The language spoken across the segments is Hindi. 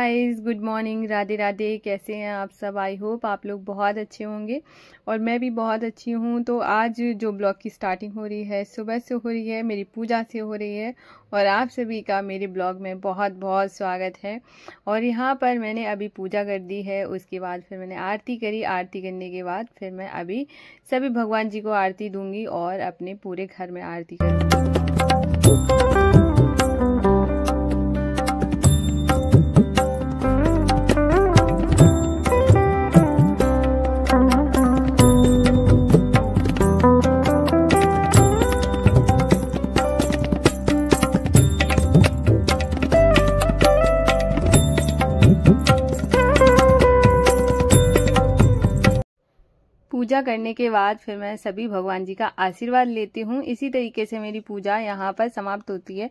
Guys, good morning, Radhe Radhe. कैसे हैं आप सब? आई होप आप लोग बहुत अच्छे होंगे और मैं भी बहुत अच्छी हूँ। तो आज जो ब्लॉग की स्टार्टिंग हो रही है सुबह से हो रही है, मेरी पूजा से हो रही है और आप सभी का मेरे ब्लॉग में बहुत बहुत स्वागत है। और यहाँ पर मैंने अभी पूजा कर दी है, उसके बाद फिर मैंने आरती करी। आरती करने के बाद फिर मैं अभी सभी भगवान जी को आरती दूंगी और अपने पूरे घर में आरती करूँगी। पूजा करने के बाद फिर मैं सभी भगवान जी का आशीर्वाद लेती हूँ। इसी तरीके से मेरी पूजा यहाँ पर समाप्त होती है।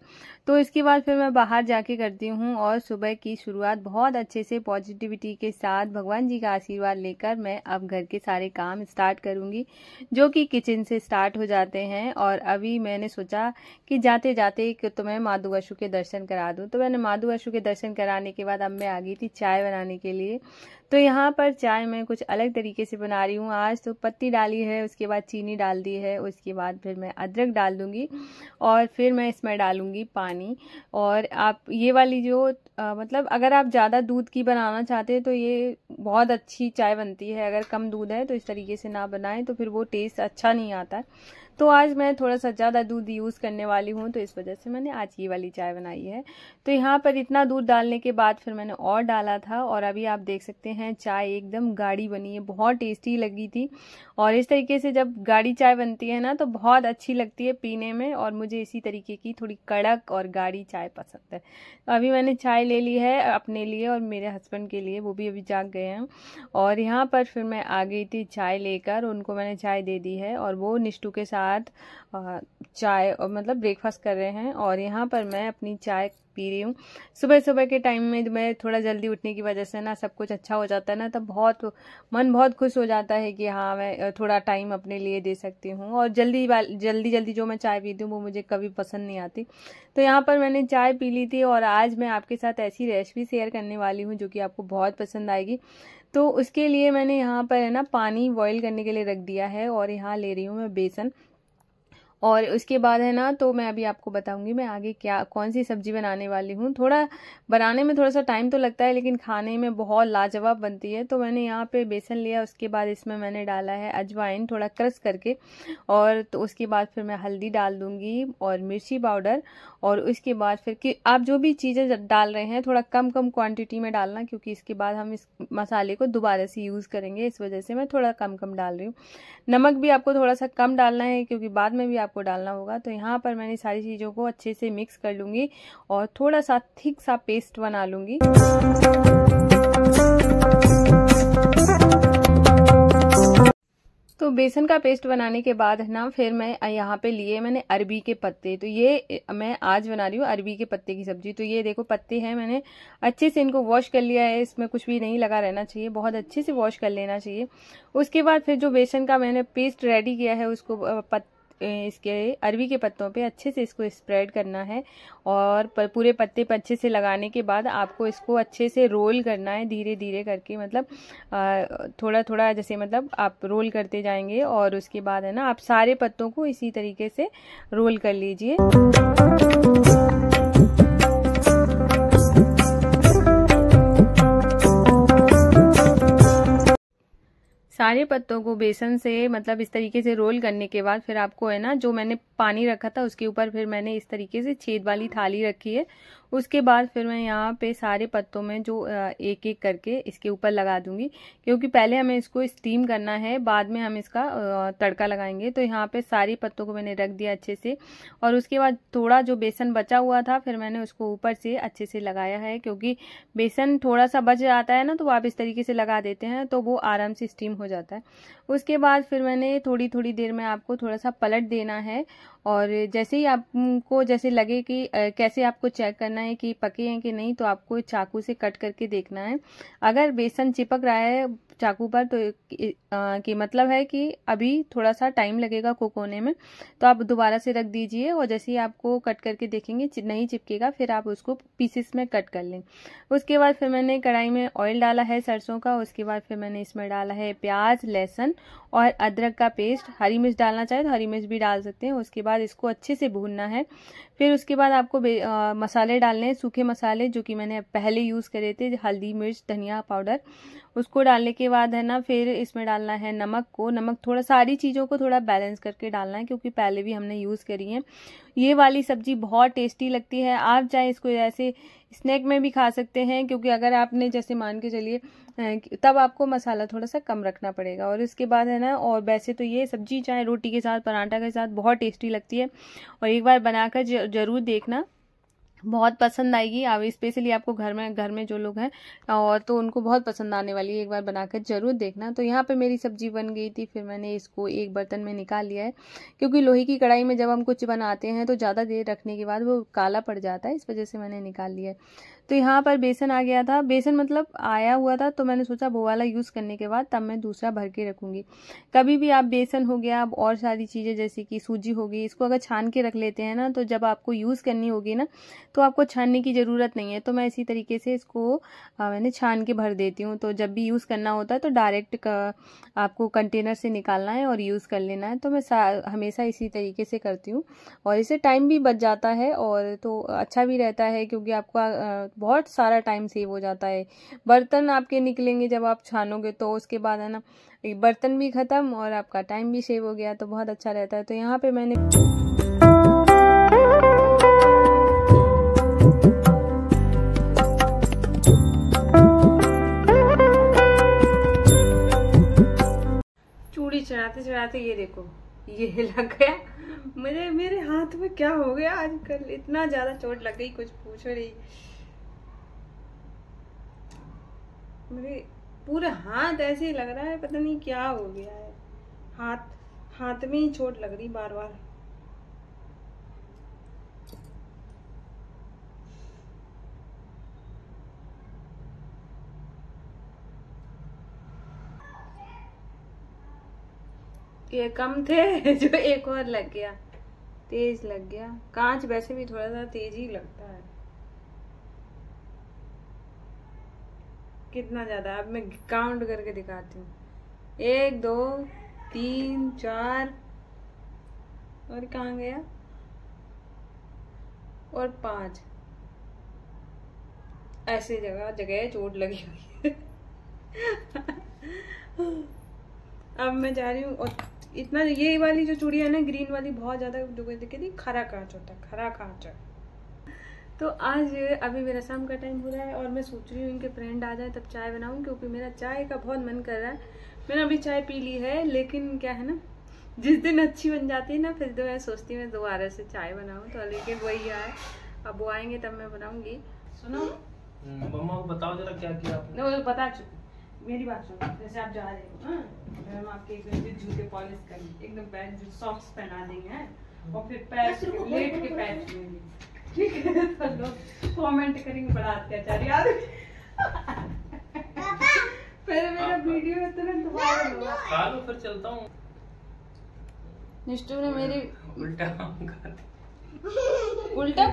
तो इसके बाद फिर मैं बाहर जाके करती हूँ और सुबह की शुरुआत बहुत अच्छे से पॉजिटिविटी के साथ भगवान जी का आशीर्वाद लेकर मैं अब घर के सारे काम स्टार्ट करूँगी, जो कि किचन से स्टार्ट हो जाते हैं। और अभी मैंने सोचा कि जाते जाते कि तुम्हें माधु वशु के दर्शन करा दूँ, तो मैंने माधु वशु के दर्शन कराने के बाद अब मैं आ गई थी चाय बनाने के लिए। तो यहाँ पर चाय मैं कुछ अलग तरीके से बना रही हूँ। आज तो पत्ती डाली है, उसके बाद चीनी डाल दी है, उसके बाद फिर मैं अदरक डाल दूँगी और फिर मैं इसमें डालूँगी पानी। और आप ये वाली जो मतलब अगर आप ज़्यादा दूध की बनाना चाहते हैं तो ये बहुत अच्छी चाय बनती है। अगर कम दूध है तो इस तरीके से ना बनाएं, तो फिर वो टेस्ट अच्छा नहीं आता है। तो आज मैं थोड़ा सा ज़्यादा दूध यूज़ करने वाली हूँ, तो इस वजह से मैंने आज ये वाली चाय बनाई है। तो यहाँ पर इतना दूध डालने के बाद फिर मैंने और डाला था और अभी आप देख सकते हैं चाय एकदम गाढ़ी बनी है, बहुत टेस्टी लगी थी। और इस तरीके से जब गाढ़ी चाय बनती है ना तो बहुत अच्छी लगती है पीने में, और मुझे इसी तरीके की थोड़ी कड़क और गाढ़ी चाय पसंद है। तो अभी मैंने चाय ले ली है अपने लिए और मेरे हस्बैंड के लिए, वो भी अभी जाग गए हैं। और यहाँ पर फिर मैं आ गई थी चाय लेकर, उनको मैंने चाय दे दी है और वो निष्ठू के साथ चाय मतलब ब्रेकफास्ट कर रहे हैं। और यहाँ पर मैं अपनी चाय पी रही हूँ। सुबह सुबह के टाइम में मैं थोड़ा जल्दी उठने की वजह से ना सब कुछ अच्छा हो जाता है ना, तब मन बहुत खुश हो जाता है कि हाँ मैं थोड़ा टाइम अपने लिए दे सकती हूँ। और जल्दी जो मैं चाय पीती हूँ वो मुझे कभी पसंद नहीं आती। तो यहाँ पर मैंने चाय पी ली थी और आज मैं आपके साथ ऐसी रेसिपी शेयर करने वाली हूँ जो कि आपको बहुत पसंद आएगी। तो उसके लिए मैंने यहाँ पर है ना पानी बॉईल करने के लिए रख दिया है और यहाँ ले रही हूँ मैं बेसन। और उसके बाद है ना, तो मैं अभी आपको बताऊंगी मैं आगे कौन सी सब्जी बनाने वाली हूँ। थोड़ा बनाने में थोड़ा सा टाइम तो लगता है लेकिन खाने में बहुत लाजवाब बनती है। तो मैंने यहाँ पे बेसन लिया, उसके बाद इसमें मैंने डाला है अजवाइन थोड़ा क्रश करके, और तो उसके बाद फिर मैं हल्दी डाल दूंगी और मिर्ची पाउडर। और उसके बाद फिर कि आप जो भी चीज़ें डाल रहे हैं थोड़ा कम कम क्वांटिटी में डालना, क्योंकि इसके बाद हम इस मसाले को दोबारा से यूज़ करेंगे, इस वजह से मैं थोड़ा कम कम डाल रही हूँ। नमक भी आपको थोड़ा सा कम डालना है क्योंकि बाद में भी आपको डालना होगा। तो यहाँ पर मैंने सारी चीज़ों को अच्छे से मिक्स कर लूँगी और थोड़ा सा थिक सा पेस्ट बना लूँगी। तो बेसन का पेस्ट बनाने के बाद है ना, फिर मैं यहाँ पे लिए मैंने अरबी के पत्ते। तो ये मैं आज बना रही हूँ अरबी के पत्ते की सब्जी। तो ये देखो पत्ते हैं, मैंने अच्छे से इनको वॉश कर लिया है, इसमें कुछ भी नहीं लगा रहना चाहिए, बहुत अच्छे से वॉश कर लेना चाहिए। उसके बाद फिर जो बेसन का मैंने पेस्ट रेडी किया है उसको इसके अरबी के पत्तों पे अच्छे से इसको स्प्रेड करना है। और पूरे पत्ते पर अच्छे से लगाने के बाद आपको इसको अच्छे से रोल करना है, धीरे धीरे करके, मतलब थोड़ा थोड़ा जैसे मतलब आप रोल करते जाएंगे। और उसके बाद है ना आप सारे पत्तों को इसी तरीके से रोल कर लीजिए। सारे पत्तों को बेसन से मतलब इस तरीके से रोल करने के बाद फिर आपको है ना, जो मैंने पानी रखा था उसके ऊपर फिर मैंने इस तरीके से छेद वाली थाली रखी है। उसके बाद फिर मैं यहाँ पे सारे पत्तों में जो एक एक करके इसके ऊपर लगा दूंगी, क्योंकि पहले हमें इसको स्टीम करना है, बाद में हम इसका तड़का लगाएंगे। तो यहाँ पे सारे पत्तों को मैंने रख दिया अच्छे से। और उसके बाद थोड़ा जो बेसन बचा हुआ था फिर मैंने उसको ऊपर से अच्छे से लगाया है, क्योंकि बेसन थोड़ा सा बच जाता है ना, तो आप इस तरीके से लगा देते हैं तो वो आराम से स्टीम हो जाता है। उसके बाद फिर मैंने थोड़ी थोड़ी देर में आपको थोड़ा सा पलट देना है। और जैसे ही आपको जैसे लगे कि कैसे आपको चेक करना है कि पके हैं कि नहीं, तो आपको चाकू से कट करके देखना है। अगर बेसन चिपक रहा है चाकू पर तो कि मतलब है कि अभी थोड़ा सा टाइम लगेगा कुक होने में, तो आप दोबारा से रख दीजिए और जैसे ही आपको कट करके देखेंगे नहीं चिपकेगा, फिर आप उसको पीसेस में कट कर लें। उसके बाद फिर मैंने कढ़ाई में ऑयल डाला है सरसों का। उसके बाद फिर मैंने इसमें डाला है प्याज, लहसुन और अदरक का पेस्ट। हरी मिर्च डालना चाहे तो हरी मिर्च भी डाल सकते हैं। उसके बाद इसको अच्छे से भूनना है। फिर उसके बाद आपको मसाले डालने हैं, सूखे मसाले जो कि मैंने पहले यूज़ करे थे, हल्दी, मिर्च, धनिया पाउडर। उसको डालने के बाद है ना, फिर इसमें डालना है नमक थोड़ा, सारी चीज़ों को थोड़ा बैलेंस करके डालना है क्योंकि पहले भी हमने यूज़ करी है। ये वाली सब्जी बहुत टेस्टी लगती है। आप चाहे इसको ऐसे स्नैक में भी खा सकते हैं, क्योंकि अगर आपने जैसे मान के चलिए तब आपको मसाला थोड़ा सा कम रखना पड़ेगा। और इसके बाद है ना, और वैसे तो ये सब्जी चाहे रोटी के साथ, पराठा के साथ बहुत टेस्टी लगती है। और एक बार बनाकर जरूर देखना, बहुत पसंद आएगी। अब स्पेशली आपको घर में जो लोग हैं और तो उनको बहुत पसंद आने वाली है, एक बार बनाकर जरूर देखना। तो यहाँ पे मेरी सब्जी बन गई थी। फिर मैंने इसको एक बर्तन में निकाल लिया है, क्योंकि लोहे की कढ़ाई में जब हम कुछ बनाते हैं तो ज़्यादा देर रखने के बाद वो काला पड़ जाता है, इस वजह से मैंने निकाल लिया है। तो यहाँ पर बेसन आ गया था, बेसन मतलब आया हुआ था, तो मैंने सोचा वो वाला यूज़ करने के बाद तब मैं दूसरा भर के रखूँगी। कभी भी आप बेसन हो गया, अब और सारी चीज़ें जैसे कि सूजी हो गई, इसको अगर छान के रख लेते हैं ना, तो जब आपको यूज़ करनी होगी ना, तो आपको छानने की ज़रूरत नहीं है। तो मैं इसी तरीके से इसको मैंने छान के भर देती हूँ। तो जब भी यूज़ करना होता है तो डायरेक्ट आपको कंटेनर से निकालना है और यूज़ कर लेना है। तो मैं हमेशा इसी तरीके से करती हूँ और इससे टाइम भी बच जाता है और तो अच्छा भी रहता है, क्योंकि आपका बहुत सारा टाइम सेव हो जाता है। बर्तन आपके निकलेंगे जब आप छानोगे, तो उसके बाद है ना, बर्तन भी ख़त्म और आपका टाइम भी सेव हो गया, तो बहुत अच्छा रहता है। तो यहाँ पे मैंने चूड़ी चढ़ाते चढ़ाते ये देखो, ये लग गया मेरे हाथ में। क्या हो गया आजकल, इतना ज्यादा चोट लग गई, कुछ पूछो नहीं। मेरे पूरे हाथ ऐसे ही लग रहा है, पता नहीं क्या हो गया है। हाथ में ही चोट लग रही बार बार। ये कम थे जो एक और लग गया, तेज लग गया। कांच वैसे भी थोड़ा सा तेज ही लगता है। कितना ज्यादा, अब मैं काउंट करके दिखाती हूँ। 1 2 3 4 और कहाँ गया, और 5 ऐसे जगह जगह चोट लगी हुई है। अब मैं जा रही हूँ। और इतना, ये वाली जो चूड़ी है ना, ग्रीन वाली, बहुत ज्यादा जो दिखे थी, खरा कांच होता है, खरा कांच है। तो आज अभी मेरा शाम का टाइम हो रहा है और मैं सोच रही हूँ इनके फ्रेंड आ जाए तब चाय बनाऊँ, क्योंकि मेरा चाय का बहुत मन कर रहा है। मैंने अभी चाय पी ली है, लेकिन क्या है ना, जिस दिन अच्छी बन जाती है ना, फिर तो मैं सोचती हूँ दोबारा से चाय बनाऊँ। तो लेकिन वही है, अब वो आएंगे तब मैं बनाऊंगी। सुनो मम्मा को बताओ जरा क्या किया आपने। वो बता चुकी, मेरी बात सुनो। जैसे आप जा रहे हो, हम आपके जूते पॉलिश कर, एकदम पैर सॉक्स पहना देंगे और फिर पैर लेट के पैर छूएंगे, ठीक है? तो लोग कमेंट करेंगे बड़ा अत्याचार यार। फिर मेरा वीडियो तुरंत वायरल होगा। खा लो फिर चलता हूँ। निष्ठु ने मेरी उल्टा उल्टा